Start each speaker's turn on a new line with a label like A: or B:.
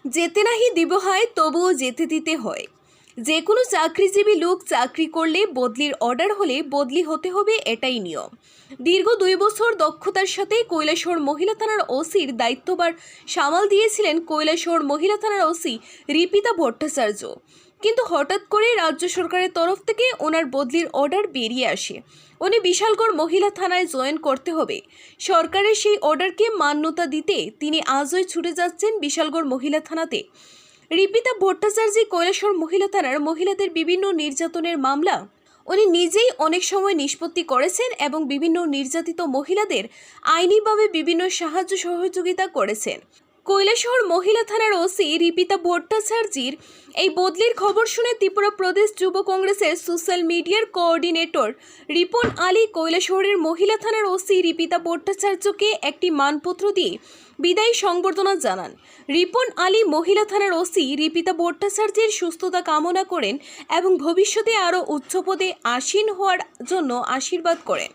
A: যেতে নাহি দিব হয় তবুও যেতে দিতে হয়। যে কোনো চাকরিজীবী লোক চাকরি করলে বদলির অর্ডার হলে বদলি হতে হবে, এটাই নিয়ম। দীর্ঘ 2 বছর দক্ষতার সাথে কৈলাসহর মহিলা থানার ওসির দায়িত্বভার সামাল দিয়েছিলেন কৈলাসহর মহিলা থানার ওসি রিপিতা ভট্টাচার্য। কিন্তু হঠাৎ করে রাজ্য সরকারের তরফ থেকে ওনার বদলির অর্ডার বেরিয়ে আসে। উনি বিশালগড় মহিলা থানায় জয়েন করতে হবে। সরকারের সেই অর্ডারকে মান্যতা দিতে তিনি আজই ছুটে যাচ্ছেন বিশালগড় মহিলা থানাতে। রিপিতা ভট্টাচার্য কৈলাসহর মহিলা থানার মহিলাদের বিভিন্ন নির্যাতনের মামলা উনি নিজেই অনেক সময় নিষ্পত্তি করেছেন এবং বিভিন্ন নির্যাতিত মহিলাদের আইনিভাবে বিভিন্ন সাহায্য সহযোগিতা করেছেন। কৈলাসহর মহিলা থানার ওসি রিপিতা ভট্টাচার্যের এই বদলির খবর শুনে ত্রিপুরা প্রদেশ যুব কংগ্রেসের সোশ্যাল মিডিয়ার কোঅর্ডিনেটর রিপন আলী কৈলাসহরের মহিলা থানার ওসি রিপিতা ভট্টাচার্যকে একটি মানপত্র দিয়ে বিদায়ী সংবর্ধনা জানান। রিপন আলী মহিলা থানার ওসি রিপিতা ভট্টাচার্যের সুস্থতা কামনা করেন এবং ভবিষ্যতে আরও উচ্চ পদে আসীন হওয়ার জন্য আশীর্বাদ করেন।